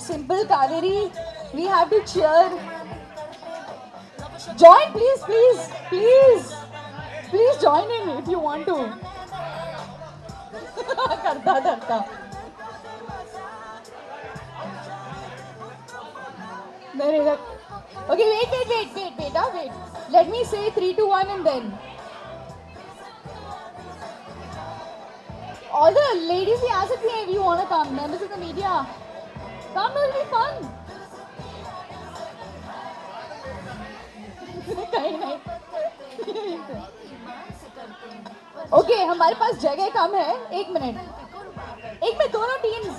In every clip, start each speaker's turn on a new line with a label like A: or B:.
A: Simple Kaveri, we have to cheer. Join, please, please, please. Please join in if you want to. करता करता. नहीं. Okay, wait. Let me say 3, 2, 1 and then. All the ladies भी आ सकती हैं if you want to come. Members of the media. Come, it will be fun. कहीं नहीं. Okay हमारे पास जगह कम है. एक मिनट दोनों टीम्स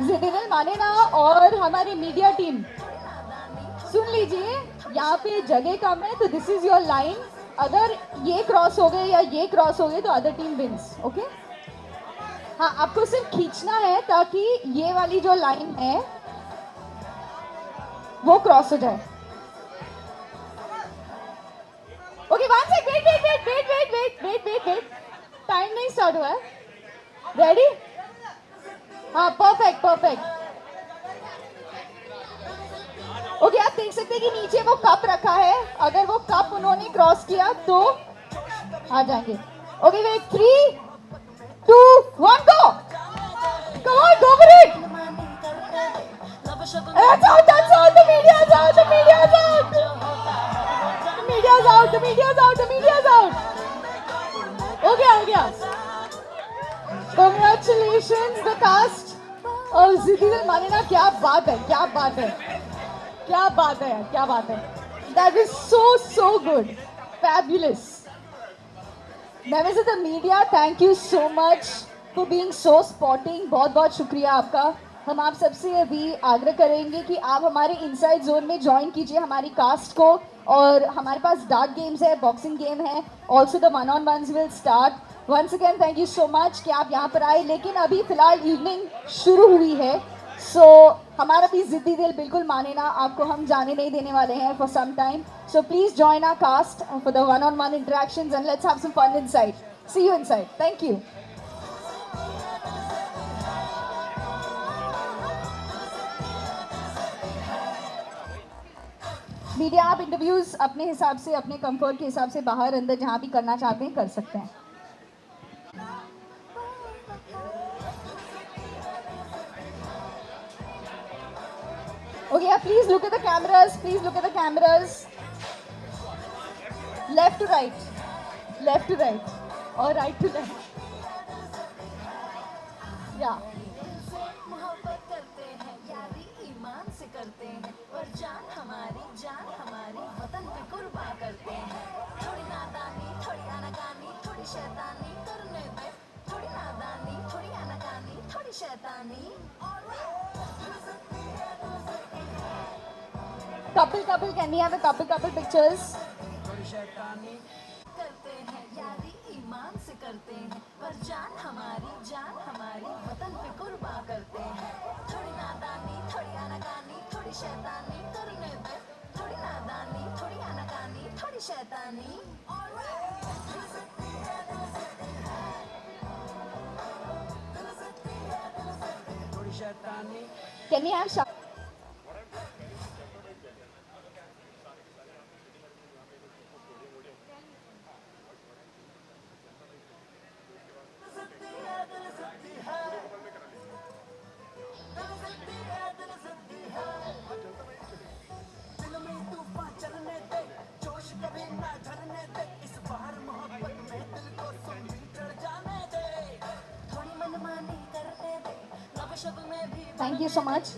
A: जिदिल मानेना और हमारी मीडिया टीम सुन लीजिए. यहाँ पे जगह कम है तो दिस इज योर लाइन. अगर ये क्रॉस हो गए या ये क्रॉस हो गए तो अदर टीम विंस. ओके हाँ आपको सिर्फ खींचना है ताकि ये वाली जो लाइन है वो क्रॉस हो जाए. Okay one sec wait. Time नहीं स्टार्ट हुआ है. रेडी. हाँ परफेक्ट. ओके आप देख सकते हैं कि नीचे वो कप रखा है. अगर वो कप उन्होंने क्रॉस किया तो आ जाएंगे. Okay wait 3, 2, 1 go. Come on go for it. That's all. The media's out. Okay, आ गया. Congratulations the cast of जिदिल मानेना. क्या बात है. That is so good. Fabulous. Members of the media, thank you so much for being so sporting. बहुत शुक्रिया आपका. हम आप सबसे अभी आग्रह करेंगे कि आप हमारे इनसाइड जोन में ज्वाइन कीजिए हमारी कास्ट को. और हमारे पास डार्ट गेम्स है, बॉक्सिंग गेम है. ऑल्सो द वन-on-ones will start. Once again thank you so much कि आप यहाँ पर आए. लेकिन अभी फिलहाल इवनिंग शुरू हुई है. सो हमारा भी जिद्दी दिल बिल्कुल माने ना. आपको हम जाने नहीं देने वाले हैं for some time. So please join our cast for the one-on-one interactions and let's have some fun inside. See you inside. Thank you. Media आप इंटरव्यूज अपने हिसाब से, अपने कंफर्ट के हिसाब से बाहर अंदर जहाँ भी करना चाहते हैं कर सकते हैं. Okay, please look at the cameras. Left to right, or right to left. Yeah. Couple, can we have a couple pictures? करते हैं यारी ईमान से करते हैं पर जान हमारी वतन पे कुर्बा करते हैं. थोड़ी नादानी थोड़ी आनाकानी थोड़ी शैतानी करने दे. थोड़ी नादानी थोड़ी आनाकानी थोड़ी शैतानी. Can we have Thank you so much.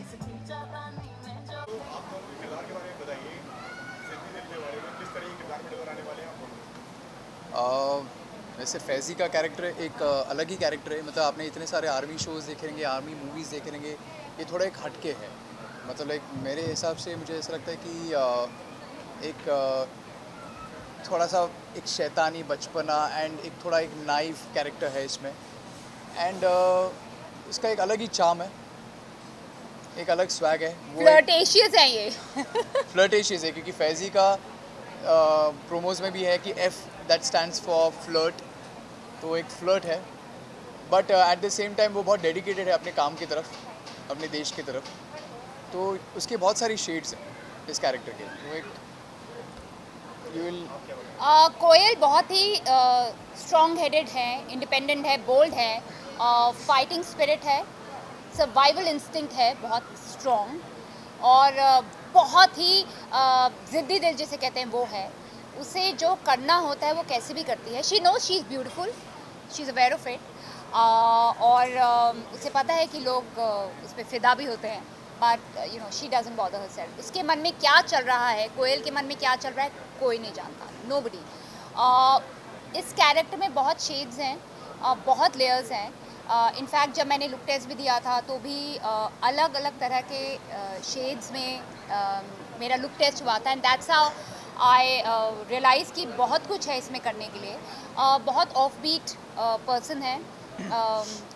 B: वैसे फैज़ी का कैरेक्टर एक अलग ही कैरेक्टर है. मतलब आपने इतने सारे आर्मी शोज़ देखे रहेंगे, आर्मी मूवीज़ देखे रहेंगे. ये थोड़ा एक हटके है. मतलब एक मेरे हिसाब से मुझे ऐसा लगता है कि एक थोड़ा सा एक शैतानी बचपना एंड एक थोड़ा एक नाइव कैरेक्टर है इसमें. एंड इसका एक अलग ही चार्म है, एक अलग स्वैग है.
C: फ्लर्टेशियस है ये.
B: फ्लर्टेशियस है क्योंकि फैज़ी का प्रोमोज़ में भी है कि F that stands for flirt. तो एक फ्लर्ट है but at the same time वो बहुत डेडिकेटेड है अपने काम की तरफ. अपने देश की तरफ, तो उसके बहुत सारी शेड्स हैं इस कैरेक्टर के। वो एक यू विल
C: कोयल बहुत ही स्ट्रॉन्ग हेडेड है, इंडिपेंडेंट है, बोल्ड है, फाइटिंग स्पिरिट है, सर्वाइवल इंस्टिंक्ट है बहुत स्ट्रॉन्ग, और बहुत ही ज़िद्दी दिल जिसे कहते हैं वो है। उसे जो करना होता है वो कैसे भी करती है। She knows she is beautiful, she is aware of it, और उसे पता है कि लोग उस पर फिदा भी होते हैं, but you know she doesn't bother herself. उसके मन में क्या चल रहा है, कोयल के मन में क्या चल रहा है, कोई नहीं जानता, नोबडी। इस कैरेक्टर में बहुत शेड्स हैं, बहुत लेयर्स हैं। इनफैक्ट जब मैंने लुक टेस्ट भी दिया था तो भी अलग अलग तरह के शेड्स में मेरा लुक टेस्ट हुआ था, and that's how I realise कि बहुत कुछ है इसमें करने के लिए। बहुत ऑफ बीट पर्सन है,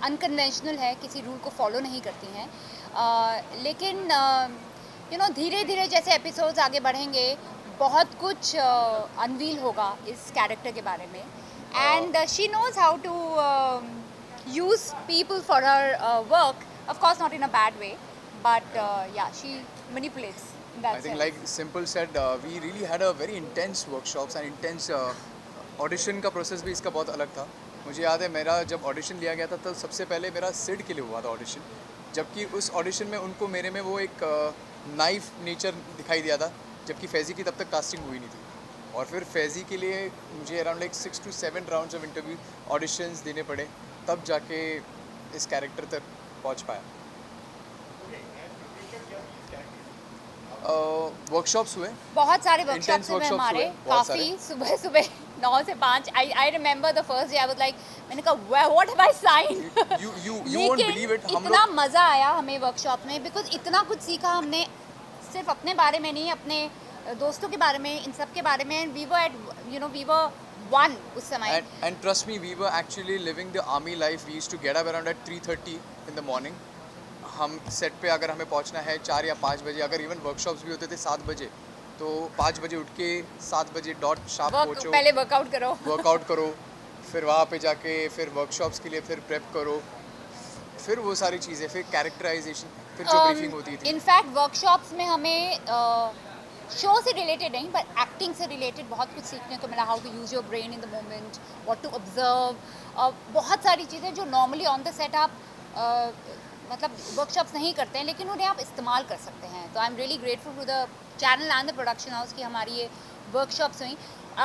C: अनकन्वेंशनल है, किसी रूल को फॉलो नहीं करती हैं, लेकिन यू नो धीरे धीरे जैसे एपिसोड्स आगे बढ़ेंगे बहुत कुछ अनवील होगा इस कैरेक्टर के बारे में, and she knows how to use people for her work, of course not in a bad way, but yeah, she manipulates in that
B: I think
C: sense.
B: like Simple said, we really had a very intense workshops and intense audition का process भी इसका बहुत अलग था। मुझे याद है मेरा जब ऑडिशन लिया गया था तब सबसे पहले मेरा सिड के लिए हुआ था ऑडिशन, जबकि उस ऑडिशन में उनको मेरे में वो एक नाइफ नेचर दिखाई दिया था, जबकि फैज़ी की तब तक कास्टिंग हुई नहीं थी। और फिर फैज़ी के लिए मुझे around like 6 to 7 rounds of interview auditions देने पड़े, तब जाके इस कैरेक्टर तक पहुंच पाया। वर्कशॉप्स हुए,
C: बहुत सारे
B: Intense
C: वर्कशॉप्स हुए
B: workshops
C: हमारे,
B: हुए, बहुत
C: काफ़ी सुबह सुबह 9 से 5। I remember the first day I was like, मैंने कहा what have I sign.
B: you won't believe it, हम
C: इतना
B: लोग
C: मज़ा आया हमें वर्कशॉप में, बिकॉज इतना कुछ सीखा हमने, सिर्फ अपने बारे में नहीं, अपने दोस्तों के बारे में, इन सब के बारे में। We were at you know we were one उस समय।
B: and trust me, we were actually living the army life. We used to get up around at 3:30 in the morning. हम सेट पे अगर हमें पहुंचना है 4 या 5 बजे, अगर इवन वर्कशॉप्स भी होते थे 7 बजे, तो 5 बजे उठ के 7 बजे डॉट शार्प पहुंचो,
C: पहले वर्कआउट करो।
B: वर्कआउट करो, फिर वहाँ पे जाके फिर वर्कशॉप्स के लिए फिर प्रेप करो, फिर वो सारी चीज़ें, फिर कैरेक्टराइजेशन, फिर जो ब्रीफिंग होती थी।
C: इनफैक्ट वर्कशॉप्स में हमें शो से रिलेटेड नहीं बट एक्टिंग से रिलेटेड बहुत कुछ सीखने को मिला। How to use your brain in the moment, what to observe, बहुत सारी चीज़ें जो नॉर्मली ऑन द सेट आप मतलब वर्कशॉप्स नहीं करते हैं, लेकिन उन्हें आप इस्तेमाल कर सकते हैं। तो I am really grateful to the channel and the production house की हमारी ये वर्कशॉप्स हुई।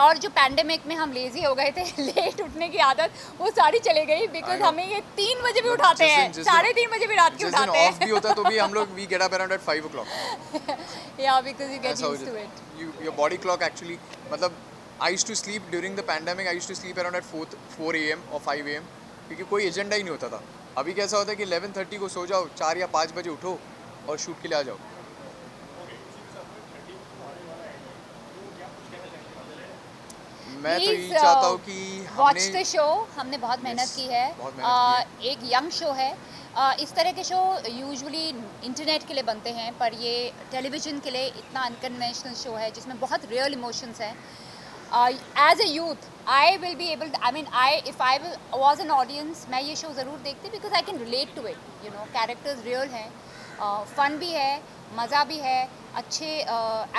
C: और जो पैंडेमिक में हम लेज़ी हो गए थे, लेट उठने की आदत वो सारी चली गई, बिकॉज हमें ये 3 बजे भी उठाते हैं, 3:30 बजे भी रात के
B: जिस दिन
C: उठाते
B: ऑफ भी
C: हैं।
B: होता है तो भी हम लोग we get up around at 5 o'clock.
C: या because you get
B: That's how
C: used
B: it
C: to
B: is.
C: It.
B: Your body clock actually, मतलब I used to sleep during the pandemic. I used to sleep around at 4 a.m. or 5 a.m. क्योंकि कोई agenda ही नहीं होता था। अभी कैसा होता है कि 11:30 को सो जाओ, 4 या 5 बजे उठो और शूट के लिए आ जाओ। मैं तो यही चाहता हूँ कि
C: वॉच द
B: हमने
C: शो, हमने बहुत मेहनत
B: Yes,
C: की है।
B: बहुत मेहनत की
C: एक यंग शो है। इस तरह के शो यूजुअली इंटरनेट के लिए बनते हैं, पर ये टेलीविज़न के लिए इतना अनकन्वेंशनल शो है जिसमें बहुत रियल इमोशंस हैं। As a youth I will be able, I mean if I was an audience, मैं ये शो ज़रूर देखती because I can relate to it. You know characters real हैं, फ़न भी है, मज़ा भी है, अच्छे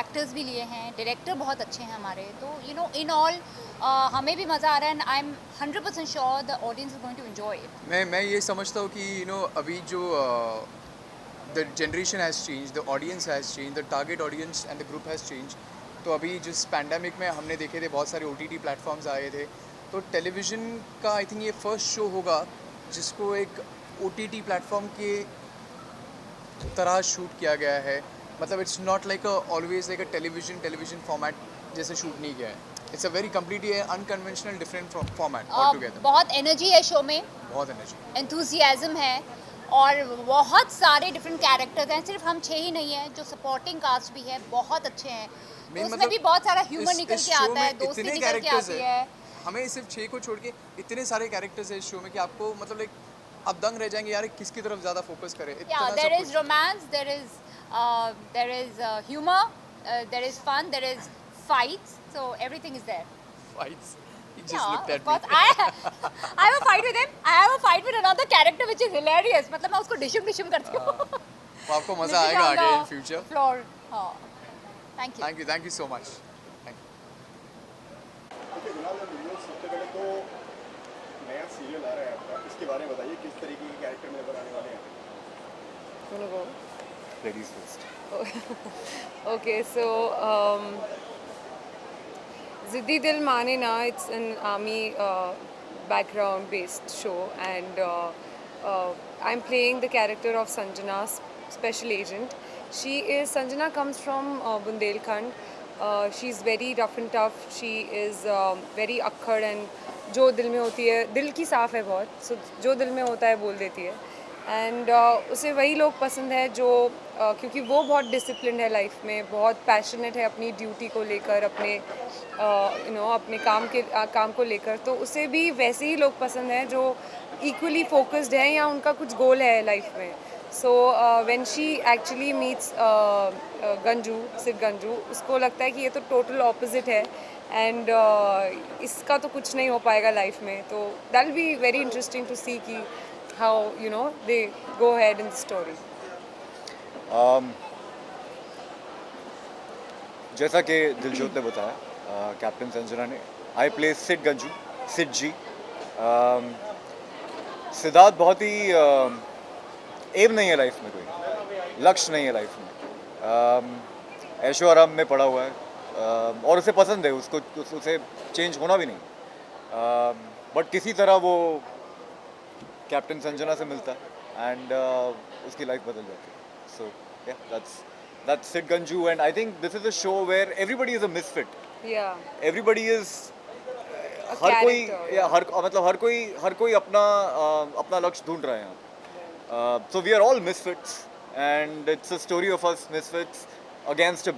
C: एक्टर्स भी लिए हैं, डायरेक्टर बहुत अच्छे हैं हमारे। तो यू नो इन ऑल हमें भी मज़ा आ रहा है, and I am 100% sure the audience is going to enjoy it.
B: मैं ये समझता हूँ कि अभी जो the generation has change, the audience has change, the target audience and the group has change. तो अभी जिस पैंडेमिक में हमने देखे थे बहुत सारे OTT प्लेटफॉर्म्स आए थे, तो टेलीविज़न का आई थिंक ये फर्स्ट शो होगा जिसको एक OTT प्लेटफॉर्म के तरह शूट किया गया है। मतलब it's not like always like a television format जैसे शूट नहीं किया है। It's a very completely unconventional different format all together.
C: बहुत एनर्जी है शो में,
B: बहुत एनर्जी।
C: एंथुसियाज्म है, और बहुत सारे डिफरेंट कैरेक्टर्स हैं। सिर्फ हम 6 ही नहीं हैं, जो सपोर्टिंग कास्ट भी है बहुत अच्छे हैं। तो
B: Main
C: उसमें
B: मतलब
C: भी बहुत सारा ह्यूमर निकल
B: इस
C: के
B: शो
C: आता है,
B: में
C: दोस्ती
B: इतने
C: निकल के
B: कैरेक्टर्स
C: आती
B: है,
C: है।
B: हमें सिर्फ 6 को छोड़ के इतने सारे कैरेक्टर्स है इस शो में कि आपको मतलब लाइक आप दंग रह जाएंगे यार किसकी तरफ ज़्यादा फोकस करें।
C: Yeah,
B: इतना
C: there
B: सब
C: is
B: कुछ
C: romance, there is humor, there is fun, there is fights, so everything is there.
B: Fights He just
C: Yeah,
B: looked
C: of
B: at
C: course.
B: me.
C: I have a fight with him. I have a fight with another character which is hilarious. मतलब मैं उसको डिशम डिशम करती हूँ.
B: तो आपको मज़ा आएगा आगे in future.
C: Floor. हाँ. Thank you.
B: Thank you so much. Thank you.
D: Okay जनाब वीडियो सबसे पहले तो नया सीरियल आ रहा है आपका इसके बारे में बताइए किस तरीके के कैरेक्टर में नजर आने वाले हैं
E: Wanna go?
B: Ladies first.
E: Okay, so Ziddi Dil Mane Na, it's an army background based show, and I'm playing the character of Sanjana, special agent. Sanjana comes from Bundelkhand. She's very rough and tough. She is very akkad, and जो दिल में होती है, दिल की साफ़ है बहुत, so जो दिल में होता है बोल देती है. एंड उसे वही लोग पसंद है जो क्योंकि वो बहुत डिसिप्लिन है लाइफ में, बहुत पैशनेट है अपनी ड्यूटी को लेकर, अपने अपने काम को लेकर, तो उसे भी वैसे ही लोग पसंद हैं जो इक्वली फोकस्ड हैं या उनका कुछ गोल है लाइफ में. So when she actually meets Sid Ganju, उसको लगता है कि ये तो टोटल ऑपोजिट है एंड इसका तो कुछ नहीं हो पाएगा लाइफ में. तो that will be very interesting to see कि how they go ahead in the story.
F: जैसा कि दिलजोत ने बताया, कैप्टन संजना ने, आई प्ले सिड गंजू, सिड जी. सिद्धार्थ बहुत ही एम नहीं है लाइफ में, कोई लक्ष्य नहीं है लाइफ में, ऐशो आराम में पड़ा हुआ है, और उसे पसंद है, उसे चेंज होना भी नहीं, बट किसी तरह वो कैप्टन संजना से मिलता है एंड उसकी लाइफ बदल जाती है. सो या that's Sid Ganju, and I think this is a show where everybody is a misfit.
E: Yeah.
F: Everybody is
E: A
F: हर कोई
E: character,
F: या हर कोई अपना लक्ष्य ढूंढ रहे हैं. So we are all misfits, and it's a story of us misfits against a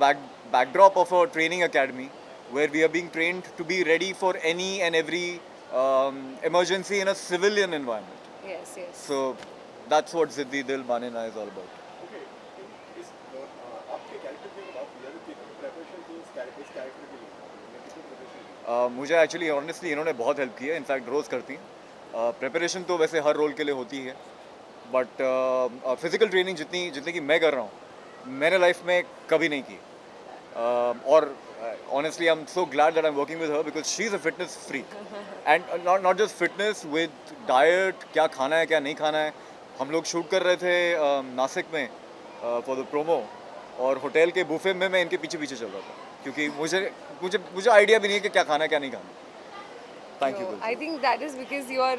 F: backdrop of a training academy where we are being trained to be ready for any and every emergency in a civilian environment.
E: Yes, yes.
F: So that's what Ziddi Dil Mane Na is all about.
D: Okay इस आपके character की बात की जाए तो कितनी preparation थी इस कैरेक्टर के लिए कितनी प्रिपरेशन
F: मुझे एक्चुअली ऑनेस्टली इन्होंने बहुत हेल्प की है, इनफैक्ट रोज़ करती हैं. प्रिपरेशन तो वैसे हर रोल के लिए होती है, बट फिज़िकल ट्रेनिंग जितनी कि मैं कर रहा हूँ, मैंने लाइफ में कभी नहीं की. और honestly I'm so glad that I'm working with her because she's a fitness freak, and not just fitness, with diet, क्या खाना है क्या नहीं खाना है. हम लोग शूट कर रहे थे नासिक में फॉर द प्रोमो, और होटल के बुफे में मैं इनके पीछे पीछे चल रहा था क्योंकि मुझे आइडिया भी नहीं है कि क्या खाना है क्या नहीं खाना. Thank you.
E: So, I think that is because you are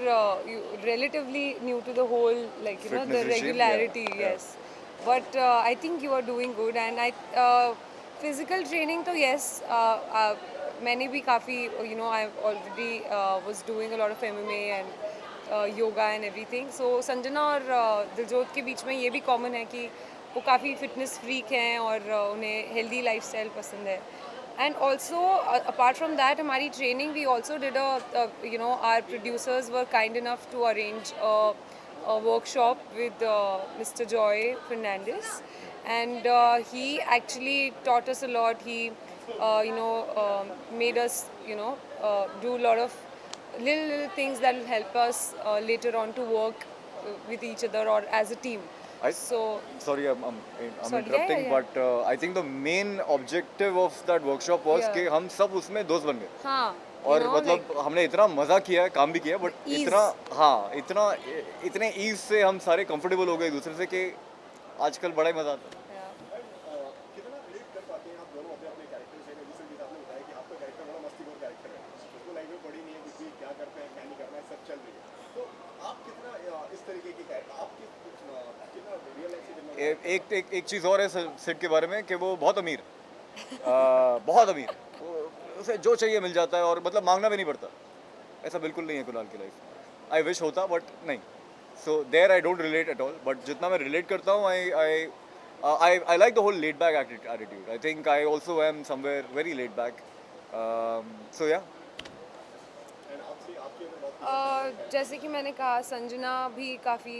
E: relatively new to the whole, like the
F: Fitness regime,
E: regularity.
F: yeah.
E: Yes, but I think you are doing good, and physical training तो yes, मैंने भी काफ़ी I already was doing a lot of MMA and yoga and everything. So Sanjana और दिलजोत के बीच में ये भी common है कि वो काफ़ी fitness freak हैं और उन्हें healthy lifestyle पसंद है. And also apart from that, हमारी training we also did our producers were kind enough to arrange a workshop with Mr. Joy Fernandez, and he actually taught us a lot. He made us do a lot of little things that will help us later on to work with each other or as a team.
F: Sorry, I'm
E: Sorry,
F: interrupting,
E: yeah.
F: but I think the main objective of that workshop was
E: Yeah.
F: कि हम सब उसमें दोस्त बन गए.
E: हाँ,
F: और मतलब हमने इतना मजा किया है, काम भी किया, बट
E: Ease.
F: इतने ईज से हम सारे कंफर्टेबल हो गए एक दूसरे से कि आजकल बड़ा ही मजा आता है.
D: कितना रिलेट कर पाते हैं आप दोनों अपने अपने कैरेक्टर से. जैसे कि आपने बताया कि आपका कैरेक्टर बड़ा मस्तीखोर कैरेक्टर है, उसको लाइफ में पड़ी नहीं है कुछ भी, क्या करते हैं क्या नहीं करना है सब चल रही है. तो आप कितना इस तरीके के कैरेक्टर आप कितना रियल लाइफ से कितना
F: एक चीज़ और है सिड के बारे में कि वो बहुत अमीर बहुत अमीर. उसे जो चाहिए मिल जाता है और मतलब मांगना भी नहीं पड़ता. ऐसा बिल्कुल नहीं है कुणाल की लाइफ. आई विश होता बट नहीं. So there I don't relate at all, but जितना मैं रिलेट करता हूँ I like the whole laid back attitude. I think I also am somewhere very laid back. So yeah.
D: And आपसे आपकी अगर बात
E: जैसे कि मैंने कहा, संजना भी काफ़ी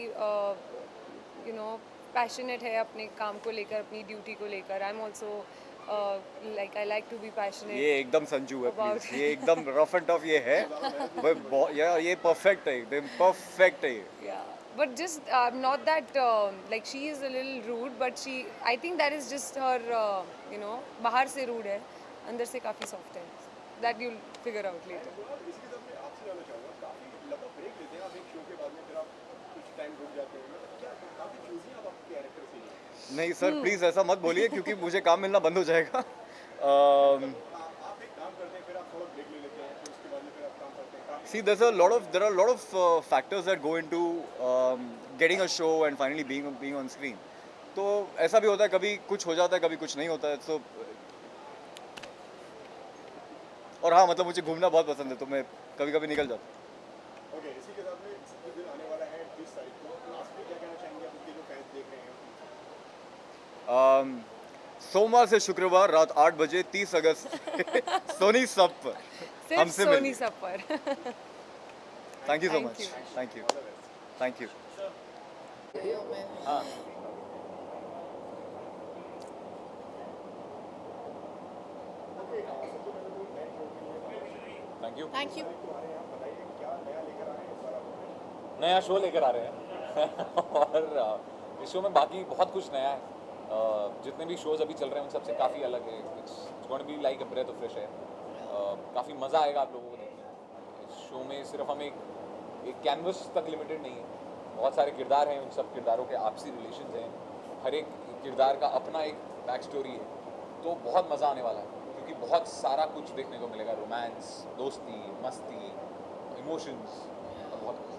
E: पैशनेट है अपने काम को लेकर, अपनी ड्यूटी को लेकर. I am also Like I like to be passionate.
F: ये एकदम संजू है
E: About-
F: प्लीज, ये एकदम रफ एंड टफ ये है यार, ये परफेक्ट है, एकदम परफेक्ट है ये।
E: Yeah, but just not that like she is a little rude, but I think that is just her, बाहर से rude है, अंदर से काफ़ी soft है. That you'll figure out later.
D: इसके साथ मैं आपसे जानना चाहूँगा, काफ़ी लंबा ब्रेक लेते हैं आप एक शो के बाद में, फिर आप कुछ टाइम रुक जाते हैं, मतलब क्या काफ़ी चूज़ी आप आपके कैरेक्टर से ही?
F: नहीं सर प्लीज ऐसा मत बोलिए क्योंकि मुझे काम मिलना बंद हो जाएगा।
D: आप एक काम करते हैं, फिर आप थोड़ा ब्रेक ले लेते हैं, फिर उसके बाद में फिर आप काम करते हैं, काफ़ी
F: See, there are a lot of factors that go into getting a show and finally being on screen. तो ऐसा भी होता है, कभी कुछ हो जाता है, कभी कुछ नहीं होता है। तो और हाँ, मतलब मुझे घूमना बहुत पसंद है, तो मैं कभी कभी निकल जाता हूँ।
D: ओके, इसी के साथ में इसी दिन आने वाला है 20 तारीख को, लास्ट में क्या कहना चाहेंगे आप उसके जो फैंस देख रहे हैं?
F: सोमवार से शुक्रवार रात 8 बजे 30 अगस्त सोनी सब पर
E: सिर्फ
F: हमसे
E: सोनी
F: मिलिए।
E: सब पर.
F: Thank you so
E: Thank
F: much,
E: you.
F: Thank you, thank you. हाँ
G: थैंक यू।
C: Thank you.
D: बताइए क्या नया लेकर आ रहे हैं इस बार आप?
G: नया शो लेकर आ रहे हैं और इस शो में बाकी बहुत कुछ नया है। जितने भी शोज़ अभी चल रहे हैं उन सबसे काफ़ी अलग है। It's going to be like a breath of fresh air. काफ़ी मज़ा आएगा आप लोगों को देखने में। इस शो में सिर्फ हम एक कैनवस तक लिमिटेड नहीं है, बहुत सारे किरदार हैं, उन सब किरदारों के आपसी रिलेशन हैं, हर एक किरदार का अपना एक बैक स्टोरी है। तो बहुत मज़ा आने वाला है क्योंकि बहुत सारा कुछ देखने को मिलेगा, रोमांस, दोस्ती, मस्ती, इमोशंस, बहुत कुछ।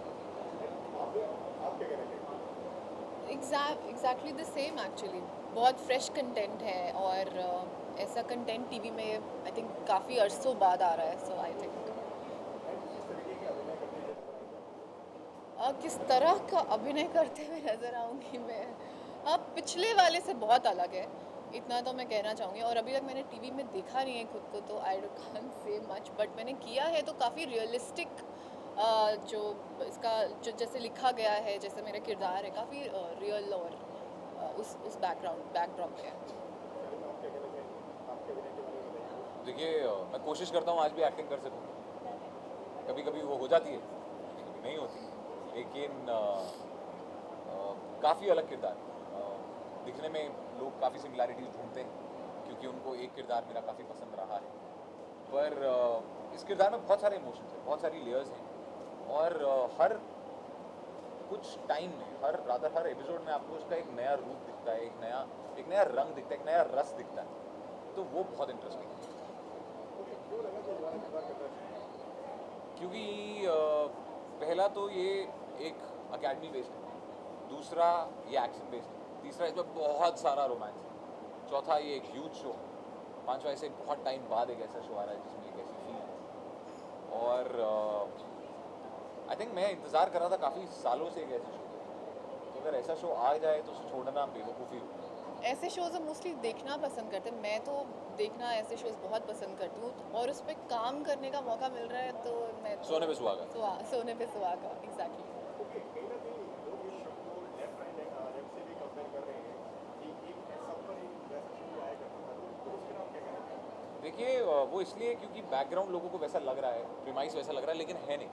H: Exactly the same actually. बहुत फ्रेश कंटेंट है और ऐसा कंटेंट टीवी में आई थिंक काफ़ी अरसों बाद आ रहा है. सो आई थिंक किस तरह का अभिनय करते हुए नज़र आऊँगी मैं, पिछले वाले से बहुत अलग है, इतना तो मैं कहना चाहूँगी. और अभी तक मैंने टीवी में देखा नहीं है खुद को, तो I can't say much, but मैंने किया है तो काफ़ी रियलिस्टिक जो इसका जो जैसे लिखा गया है, जैसे मेरा किरदार है, काफ़ी रियल और उस बैकड्रॉप पे है.
G: देखिए, मैं कोशिश करता हूँ आज भी एक्टिंग कर सकूँ। कभी कभी वो हो जाती है, कभी कभी नहीं होती, लेकिन काफ़ी अलग किरदार। दिखने में लोग काफ़ी सिमिलैरिटीज ढूंढते हैं क्योंकि उनको एक किरदार मेरा काफ़ी पसंद रहा है, पर इस किरदार में बहुत सारे इमोशंस हैं, बहुत सारी लेयर्स हैं, और हर कुछ टाइम में, हर एपिसोड में आपको उसका एक नया रूप दिखता है, एक नया रंग दिखता है, एक नया रस दिखता है। तो वो बहुत इंटरेस्टिंग है क्योंकि पहला तो ये एक अकेडमी बेस्ड है, दूसरा ये एक्शन बेस्ड है, तीसरा इसमें बहुत सारा रोमांस है, चौथा ये एक ह्यूज शो है, पांचवा ऐसे बहुत टाइम बाद एक ऐसा शो आ रहा है जिसमें एक ऐसी फील है। और आई थिंक मैं इंतज़ार कर रहा था काफ़ी सालों से एक ऐसे शो का, तो अगर ऐसा शो आ जाए तो उसे छोड़ना बेवकूफ़ी होगी।
H: ऐसे शोज़ हम मोस्टली देखना पसंद करते हैं. मैं तो देखना ऐसे शोज़ बहुत पसंद करती हूँ, और उस पर काम करने का मौका मिल रहा है तो मैं तो
G: सोने पे सुहागा।
H: सोने पे सुहागा, एग्जैक्टली.
D: कहीं ना कहीं लोग इस शो को लेफ्ट से भी कंपेयर कर रहे हैं कि एक सब पर एक वैसा शो भी आया करता था, तो उसके नाम क्या कहना चाहिए?
G: देखिए, वो इसलिए क्योंकि बैकग्राउंड लोगों को वैसा लग रहा है, प्रीमाइस वैसा लग रहा है, लेकिन है नहीं।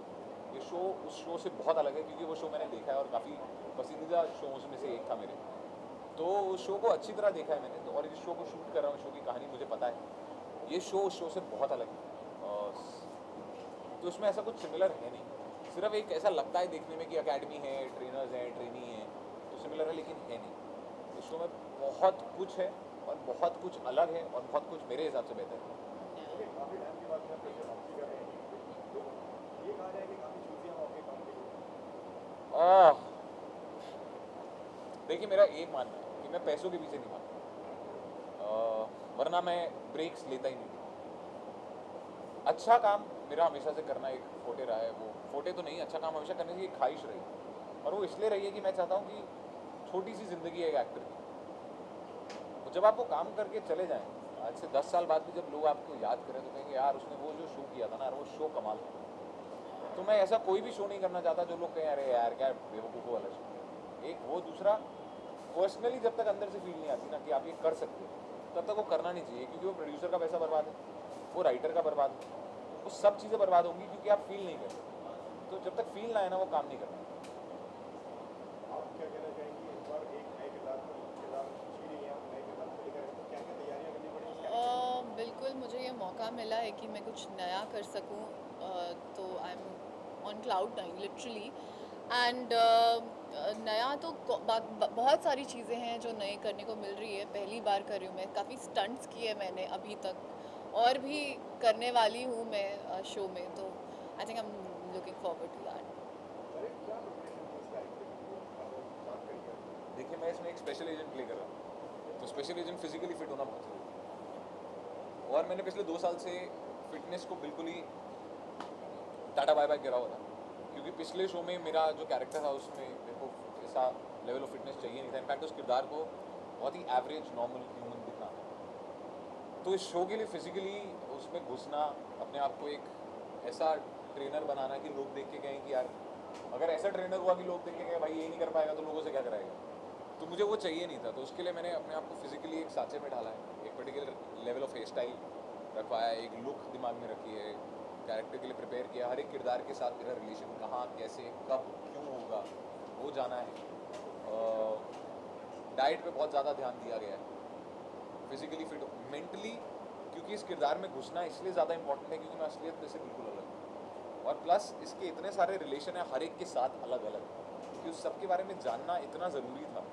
G: ये शो उस शो से बहुत अलग है क्योंकि वो शो मैंने देखा है और काफ़ी पसंदीदा शोज़ में से एक था मेरे, तो उस शो को अच्छी तरह देखा है मैंने। तो और इस शो को शूट कर रहा हूँ, शो की कहानी मुझे पता है, ये शो उस शो से बहुत अलग है, तो उसमें ऐसा कुछ सिमिलर है नहीं। सिर्फ एक ऐसा लगता है देखने में कि अकेडमी है, ट्रेनर्स हैं, ट्रेनी हैं, तो सिमिलर है, लेकिन है नहीं। इस शो में बहुत कुछ है और बहुत कुछ अलग है और बहुत कुछ मेरे हिसाब से बेहतर है।
D: काफ़ी टाइम के बाद में प्रेशर वापसी कर रहे हैं, तो ये कहा जाए कि काफ़ी चूजियाँ आपके काम के लिए?
G: देखिए, मेरा एक मानना है कि मैं पैसों के पीछे नहीं भागता, वरना मैं ब्रेक्स लेता ही नहीं। अच्छा काम मेरा हमेशा से करना एक फोटे रहा है, वो फोटे तो नहीं, अच्छा काम हमेशा करने की एक ख्वाहिश रही, और वो इसलिए रही है कि मैं चाहता हूँ कि छोटी सी ज़िंदगी है एक एक्टर की, तो जब आप वो काम करके चले जाएँ, आज से 10 साल बाद भी जब लोग आपको याद करें तो कहेंगे यार उसने वो जो शो किया था ना, वो शो कमाल था। तो मैं ऐसा कोई भी शो नहीं करना चाहता जो लोग कहें अरे यार क्या बेवकूफ़ वाला शो। एक वो, दूसरा पर्सनली जब तक अंदर से फील नहीं आती ना कि आप ये कर सकते हो, तब तक वो करना नहीं चाहिए, क्योंकि वो प्रोड्यूसर का पैसा बर्बाद है, वो राइटर का बर्बाद है, वो सब चीज़ें बर्बाद होंगी क्योंकि आप फील नहीं करते। तो जब तक फील ना आए ना, वो काम नहीं करना।
D: आप क्या कहना चाहेंगी, इस बार एक नए किरदार जी रही हैं, आप नए किरदार को लेकर तो क्या क्या तैयारियां करनी पड़ेगी?
H: बिल्कुल मुझे ये मौका मिला है कि मैं कुछ नया कर सकूं, तो I M on cloud nine literally. And नया तो बहुत सारी चीज़ें हैं जो नए करने को मिल रही है, पहली बार कर रही हूँ मैं, काफ़ी स्टंट्स किए मैंने अभी तक और भी करने वाली हूँ मैं शो में, तो I think I am looking forward to that.
D: अरे क्या प्रिपरेशन थी इस कैरेक्टर की, बात करिए।
G: देखिए, मैं इसमें एक स्पेशल एजेंट प्ले कर रहा हूँ, तो स्पेशल एजेंट फिजिकली फिट होना बहुत जरूरी है। और मैंने पिछले 2 साल से फिटनेस को बिल्कुल ही टाटा बाय बाय गिरा हुआ था, क्योंकि पिछले शो में मेरा जो कैरेक्टर था उसमें मेरे को ऐसा लेवल ऑफ फिटनेस चाहिए नहीं था। इनफैक्ट उस किरदार को बहुत ही एवरेज नॉर्मल ह्यूमन दिखना था। तो इस शो के लिए फिजिकली उसमें घुसना, अपने आप को एक ऐसा ट्रेनर बनाना कि लोग देख के कहें कि यार अगर ऐसा ट्रेनर हुआ कि लोग देख के कहें भाई ये नहीं कर पाएगा तो लोगों से क्या कराएगा, तो मुझे वो चाहिए नहीं था। तो उसके लिए मैंने अपने आप को फिजिकली एक सांचे में डाला है, एक particular level of hair style रखवाया, एक लुक दिमाग में रखी है, कैरेक्टर के लिए प्रिपेयर किया, हर एक किरदार के साथ मेरा रिलेशन कहाँ कैसे कब क्यों होगा वो जाना है। डाइट पे बहुत ज़्यादा ध्यान दिया गया है, फिजिकली फिट, मेंटली, क्योंकि इस किरदार में घुसना इसलिए ज़्यादा इंपॉर्टेंट है क्योंकि मैं असलियत में से बिल्कुल अलग हूँ, और प्लस इसके इतने सारे रिलेशन है हर एक के साथ अलग अलग, क्योंकि उस सब के बारे में जानना इतना ज़रूरी था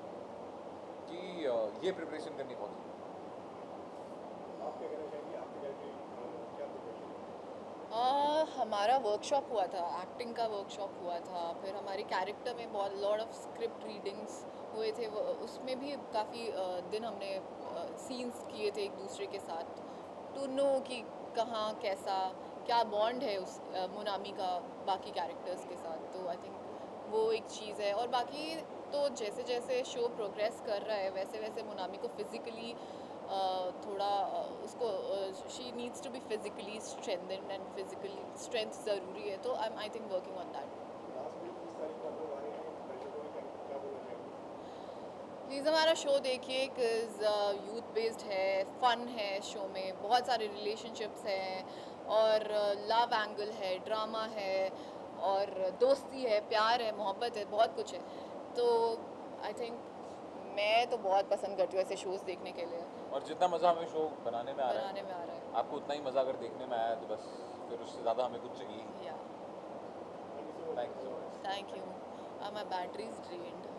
G: कि ये प्रिपरेशन करनी बहुत ज़रूरी है।
D: आप क्या कहना चाहेंगी, आपके कैरेक्टर क्या प्रिपरेशन है?
H: हमारा वर्कशॉप हुआ था, एक्टिंग का वर्कशॉप हुआ था, फिर हमारे कैरेक्टर में बहुत लॉट ऑफ स्क्रिप्ट रीडिंग्स हुए थे, उसमें भी काफ़ी दिन हमने सीन्स किए थे एक दूसरे के साथ, टू नो कि कहाँ कैसा क्या बॉन्ड है उस मुनामी का बाकी कैरेक्टर्स के साथ। तो आई थिंक वो एक चीज़ है, और बाकी तो जैसे जैसे शो प्रोग्रेस कर रहा है वैसे वैसे मुनामी को फिज़िकली थोड़ा उसको she needs to be physically strengthened and physically strength ज़रूरी है, तो I think working on that.
D: Last में 30 तारीख को आप लोग आ रहे हैं, दर्शकों को क्या बोलना चाहेंगे?
H: प्लीज़ हमारा शो देखिए, बिकॉज यूथ बेस्ड है, फन है, शो में बहुत सारे रिलेशनशिप्स हैं और लव एंगल है, ड्रामा है और दोस्ती है, प्यार है, मोहब्बत है, बहुत कुछ है। तो आई थिंक मैं तो बहुत पसंद करती हूँ ऐसे शोज़ देखने के लिए,
G: और जितना मज़ा हमें शो बनाने में आ रहा है,
H: बनाने में आ रहा है।
G: आपको उतना ही मज़ा अगर देखने में आया तो बस फिर उससे ज़्यादा हमें कुछ चाहिए ही नहीं।
H: या
G: thank you so much.
H: Thank you, my battery is drained.